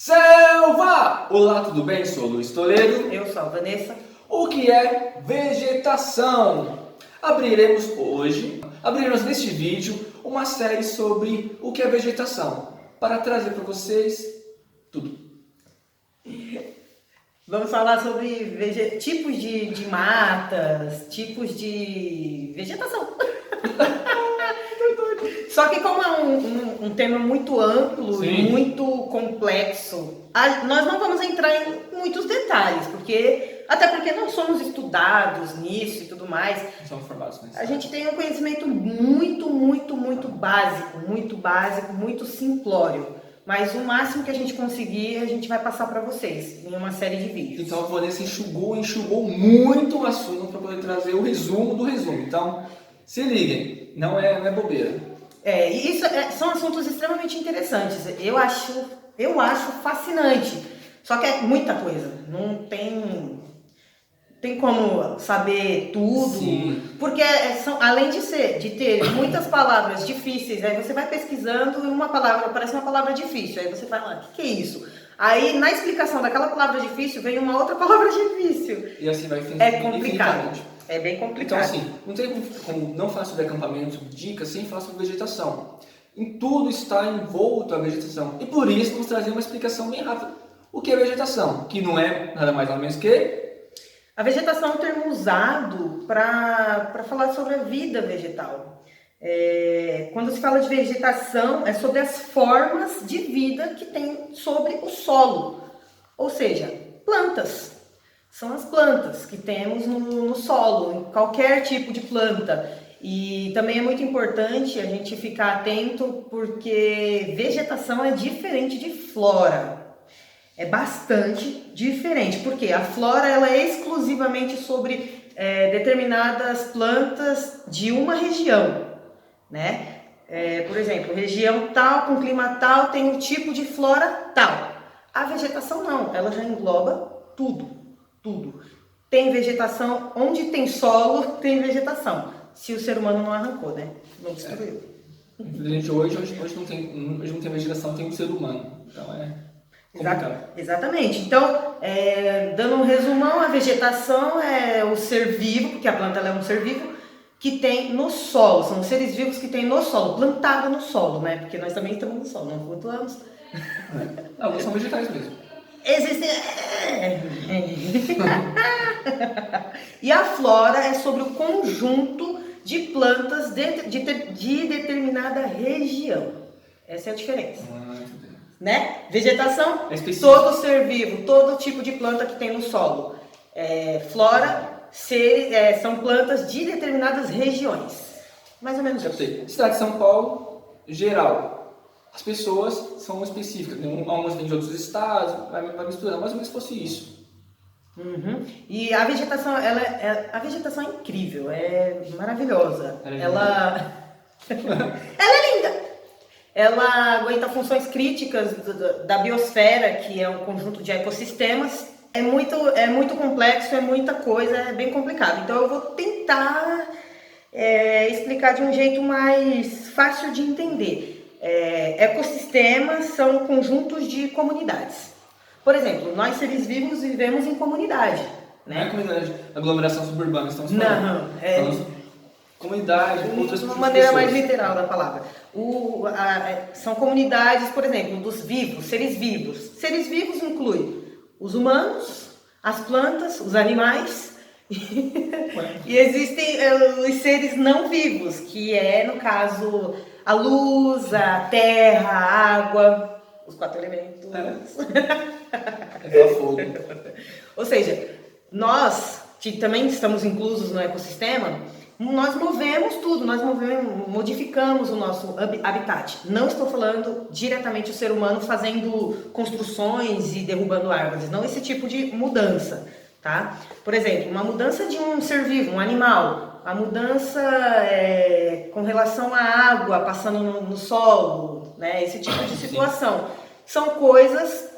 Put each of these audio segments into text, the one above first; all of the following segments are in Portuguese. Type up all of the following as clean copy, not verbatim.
Selva! Olá, tudo bem? Sou o Luiz Toledo. Eu sou a Vanessa. O que é vegetação? Abriremos neste vídeo uma série sobre o que é vegetação, para trazer para vocês tudo. Vamos falar sobre tipos de matas, tipos de vegetação. Só que como é um tema muito amplo Sim. e muito complexo, nós não vamos entrar em muitos detalhes, até porque não somos estudados nisso e tudo mais. Não somos formados nisso. A gente tem um conhecimento muito básico, muito simplório. Mas o máximo que a gente conseguir, a gente vai passar para vocês em uma série de vídeos. Então a Vanessa enxugou muito o assunto para poder trazer o resumo do resumo. Então, se liguem, não é bobeira. São assuntos extremamente interessantes. Eu acho fascinante. Só que é muita coisa. Não tem como saber tudo. Sim. Porque além de ter muitas palavras difíceis, aí você vai pesquisando e uma palavra parece uma palavra difícil. Aí você fala, o que é isso? Aí na explicação daquela palavra difícil vem uma outra palavra difícil. E assim vai É complicado. É bem complicado. Então assim, não tem como não falar sobre acampamento, dicas, sem falar sobre vegetação. Em tudo está envolto a vegetação. E por isso vamos trazer uma explicação bem rápida. O que é vegetação? Que não é nada mais nada menos que... A vegetação é um termo usado para falar sobre a vida vegetal. Quando se fala de vegetação, é sobre as formas de vida que tem sobre o solo. Ou seja, plantas. São as plantas que temos no solo, em qualquer tipo de planta. E também é muito importante a gente ficar atento porque vegetação é diferente de flora. É bastante diferente, porque a flora ela é exclusivamente sobre determinadas plantas de uma região, né? Por exemplo, região tal, com clima tal, tem um tipo de flora tal. A vegetação não, ela já engloba tudo. Tem vegetação, onde tem solo, tem vegetação. Se o ser humano não arrancou, né? Não destruiu. Infelizmente hoje não tem vegetação, tem um ser humano. Então Exatamente. Então, dando um resumão, a vegetação é o ser vivo, porque a planta ela é um ser vivo, que tem no solo. São os seres vivos que tem no solo, plantado no solo, né? Porque nós também estamos no solo, não flutuamos. Alguns são vegetais mesmo. Existem... E a flora é sobre o conjunto de plantas de determinada região. Essa é a diferença. Né? Vegetação, todo ser vivo, todo tipo de planta que tem no solo. Flora, são plantas de determinadas regiões. Mais ou menos isso. Cidade de São Paulo, geral. As pessoas são específicas. Algumas vêm de outros estados, vai misturando, mais ou menos fosse isso. Uhum. E a vegetação, a vegetação é incrível, é maravilhosa. Ela é linda. Ela aguenta funções críticas da biosfera, que é um conjunto de ecossistemas. É muito complexo, é muita coisa, é bem complicado. Então eu vou tentar explicar de um jeito mais fácil de entender. Ecossistemas são conjuntos de comunidades. Por exemplo, nós seres vivos vivemos em comunidade. Né? Não é comunidade, aglomeração suburbana, estamos falando. Não, comunidade, outras de uma maneira mais literal da palavra. São comunidades, por exemplo, dos vivos, seres vivos. Seres vivos inclui os humanos, as plantas, os animais e existem os seres não vivos, que no caso, a luz, a terra, a água, os 4 elementos. Fogo. Ou seja, nós, que também estamos inclusos no ecossistema, nós movemos tudo, modificamos o nosso habitat. Não estou falando diretamente o ser humano fazendo construções e derrubando árvores, não esse tipo de mudança, tá? Por exemplo, uma mudança de um ser vivo, um animal, a mudança com relação à água passando no solo, né? Esse tipo de situação. São coisas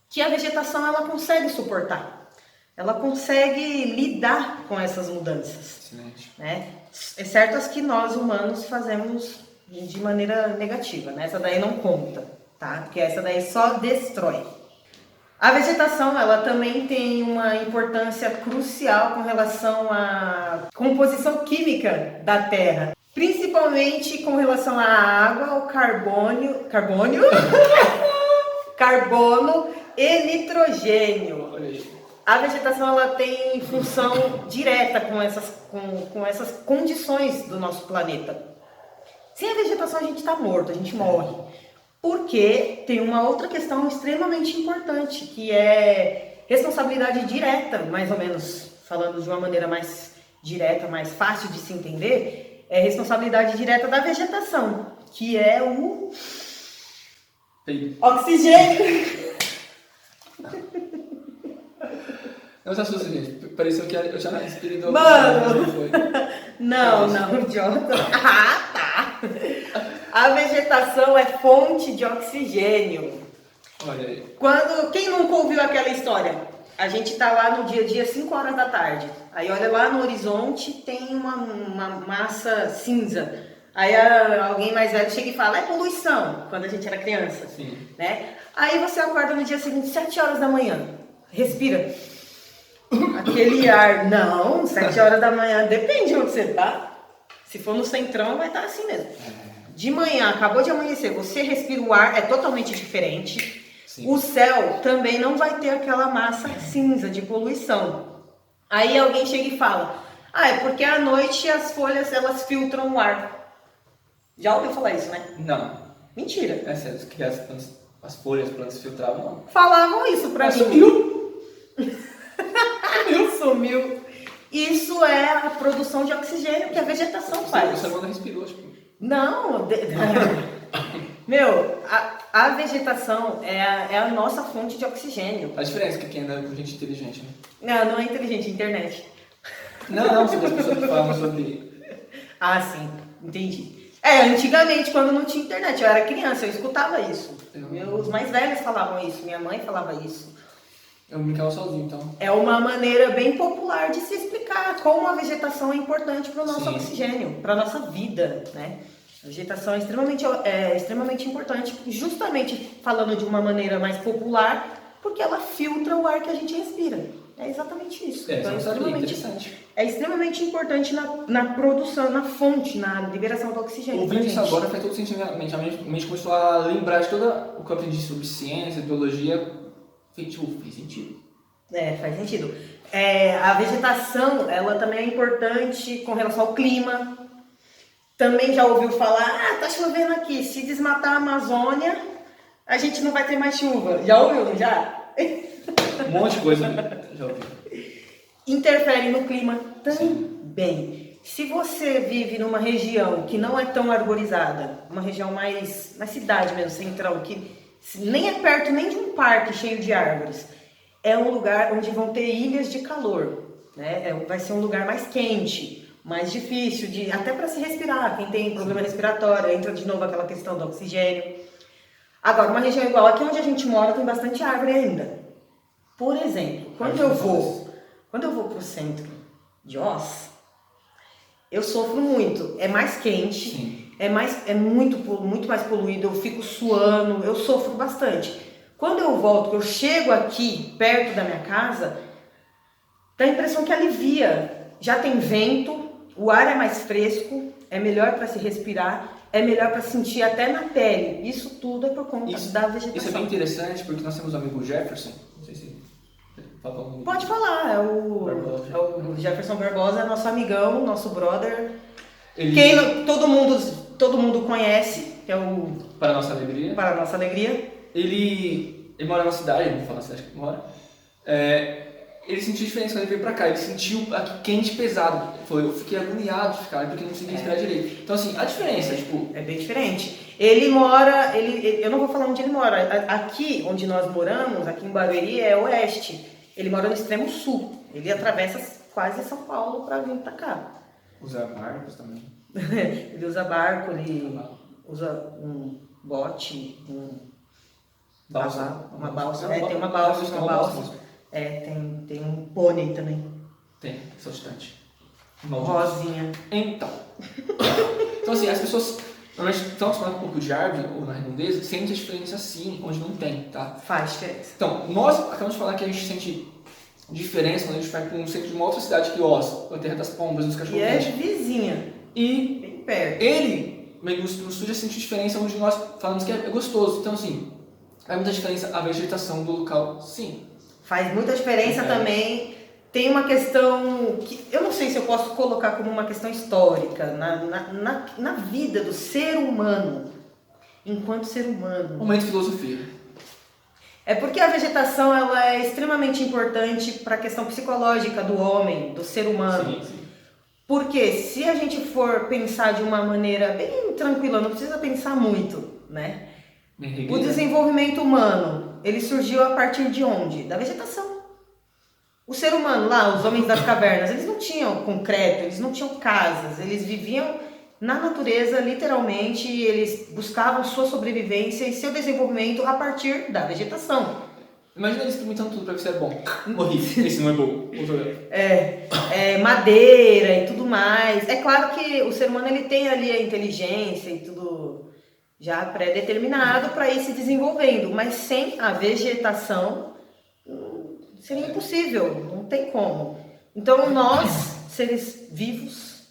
que a vegetação ela consegue suportar. Ela consegue lidar com essas mudanças. Excelente. Né? Exceto as que nós humanos fazemos de maneira negativa, né? Essa daí não conta, tá? Porque essa daí só destrói. A vegetação, ela também tem uma importância crucial com relação à composição química da Terra, principalmente com relação à água, ao carbono e nitrogênio. Olha aí. A vegetação, ela tem função direta com essas condições do nosso planeta. Sem a vegetação a gente está morto, a gente morre. Porque tem uma outra questão extremamente importante, que é responsabilidade direta, mais ou menos, falando de uma maneira mais direta, mais fácil de se entender, é responsabilidade direta da vegetação, que é o oxigênio. Não se assusta, gente. Pareceu que eu tinha respirado. Mano! Não foi. Não, idiota. Ah, tá. A vegetação é fonte de oxigênio. Olha aí. Quem nunca ouviu aquela história? A gente tá lá no dia a dia, 5 horas da tarde. Aí olha lá no horizonte, tem uma massa cinza. Aí alguém mais velho chega e fala, é poluição, quando a gente era criança. Sim. Né? Aí você acorda no dia seguinte, 7 horas da manhã. Respira. Aquele ar. Não, 7 horas da manhã, depende de onde você tá. Se for no centrão, vai estar assim mesmo. De manhã, acabou de amanhecer, você respira o ar, é totalmente diferente. Sim. O céu também não vai ter aquela massa cinza de poluição. Aí alguém chega e fala, é porque à noite as folhas, elas filtram o ar. Já ouviu falar isso, né? Não. Mentira. É sério, que as folhas, as plantas filtravam, não. Falavam isso pra mim. Sumiu! Sumiu. Isso é a produção de oxigênio que a vegetação faz. Você não respirou, tipo. Não, meu, a vegetação é a nossa fonte de oxigênio. A diferença é que quem anda com gente inteligente, né? Não é inteligente, é internet. Não, sobre as pessoas que falam sobre. Ah, sim, entendi. Antigamente, quando não tinha internet, eu era criança, eu escutava isso. Meus mais velhos falavam isso, minha mãe falava isso. Eu brincava sozinho, então. É uma maneira bem popular de se explicar como a vegetação é importante para o nosso oxigênio, para a nossa vida, né? A vegetação é extremamente importante, justamente falando de uma maneira mais popular, porque ela filtra o ar que a gente respira. É exatamente isso. Então, é extremamente importante na produção, na fonte, na liberação do oxigênio. Ouvindo isso agora faz todo sentido. A mente começou a lembrar de todo o que eu aprendi sobre ciência, biologia. Fez sentido. Faz sentido. A vegetação, ela também é importante com relação ao clima. Também já ouviu falar, tá chovendo aqui, se desmatar a Amazônia, a gente não vai ter mais chuva. Já ouviu, já? Um monte de coisa, já ouviu. Interfere no clima também. Se você vive numa região que não é tão arborizada, uma região mais na cidade mesmo, centrão, que nem é perto nem de um parque cheio de árvores, é um lugar onde vão ter ilhas de calor, né? Vai ser um lugar mais quente, mais difícil, até para se respirar. Quem tem problema respiratório, entra de novo aquela questão do oxigênio. Agora, uma região igual aqui onde a gente mora tem bastante árvore ainda. Por exemplo, quando eu vou para o centro de Oz, eu sofro muito. É mais quente. Sim. É muito mais poluído, eu fico suando, eu sofro bastante. Quando eu volto, que eu chego aqui, perto da minha casa, dá a impressão que alivia. Já tem vento, o ar é mais fresco, é melhor para se respirar, é melhor para sentir até na pele. Isso tudo é por conta da vegetação. Isso é bem interessante, porque nós temos um amigo Jefferson, não sei se... Pode falar, é o Jefferson Barbosa, nosso amigão, nosso brother. Todo mundo conhece, que é o... Para a nossa alegria. Para a nossa alegria. Ele mora na cidade, não vou falar na cidade que ele mora. Ele sentiu diferença quando ele veio pra cá, ele sentiu aqui quente e pesado. Eu fiquei agoniado de ficar, porque não conseguia respirar direito. Então assim, a diferença, é bem diferente. Ele mora, eu não vou falar onde ele mora, aqui onde nós moramos, aqui em Barueri, é oeste. Ele mora no extremo sul, ele atravessa quase São Paulo para vir pra cá. Usa barcos também. Ele usa barco, ele usa um bote, uma balsa. Tem uma balsa. Tem um pônei também. Tem, saltitante. Rosinha. Então assim, as pessoas Normalmente, estamos falando um pouco de árvore ou na redondeza, sem muita diferença assim, onde não tem, tá? Faz diferença. Então, nós acabamos de falar que a gente sente diferença quando a gente vai para um centro de uma outra cidade que Oz, a Terra das Pombas, dos E cachorros é quentes. vizinha, E bem perto. ele, no estúdio, sente diferença onde nós falamos que é gostoso. Então, assim, faz muita diferença a vegetação do local, sim. Faz muita diferença também. Tem uma questão que eu não sei se eu posso colocar como uma questão histórica na vida do ser humano, enquanto ser humano. Momento de filosofia. É porque a vegetação ela é extremamente importante para a questão psicológica do homem, do ser humano. Sim. Porque se a gente for pensar de uma maneira bem tranquila, não precisa pensar muito, né? O desenvolvimento humano, ele surgiu a partir de onde? Da vegetação. O ser humano lá, os homens das cavernas, eles não tinham concreto, eles não tinham casas, eles viviam na natureza, literalmente, eles buscavam sua sobrevivência e seu desenvolvimento a partir da vegetação. Imagina eles experimentando tudo pra ver se é bom. Morri. Esse não é bom. Madeira e tudo mais. É claro que o ser humano ele tem ali a inteligência e tudo já pré-determinado para ir se desenvolvendo, mas sem a vegetação seria impossível, não tem como. Então nós, seres vivos,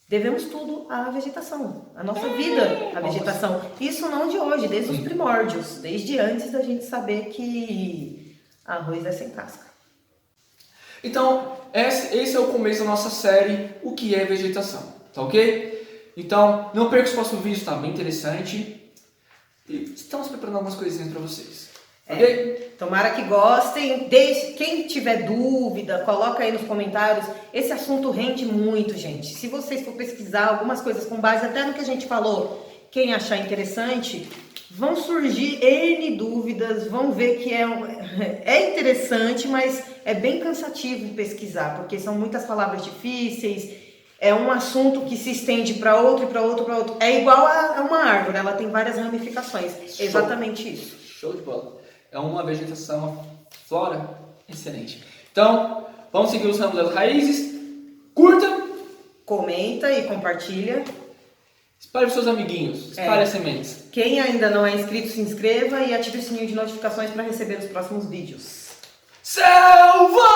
devemos tudo à vegetação, a nossa vida à vegetação. Isso não de hoje, desde os primórdios, desde antes da gente saber que arroz é sem casca. Então, esse é o começo da nossa série, o que é vegetação, tá ok? Então, não perca os próximos vídeos, tá bem interessante. E estamos preparando algumas coisinhas para vocês, ok? Tomara que gostem. Quem tiver dúvida, coloca aí nos comentários. Esse assunto rende muito, gente. Se vocês for pesquisar algumas coisas com base até no que a gente falou, quem achar interessante, vão surgir N dúvidas, vão ver que é interessante, mas é bem cansativo pesquisar, porque são muitas palavras difíceis, é um assunto que se estende para outro, para outro, para outro. É igual a uma árvore, ela tem várias ramificações. É exatamente isso. Show de bola. É uma vegetação, uma flora excelente. Então, vamos seguir os ramos das raízes. Curta, comenta e compartilha. Espalhe para seus amiguinhos, espalhe as sementes. Quem ainda não é inscrito, se inscreva e ative o sininho de notificações para receber os próximos vídeos. Selva!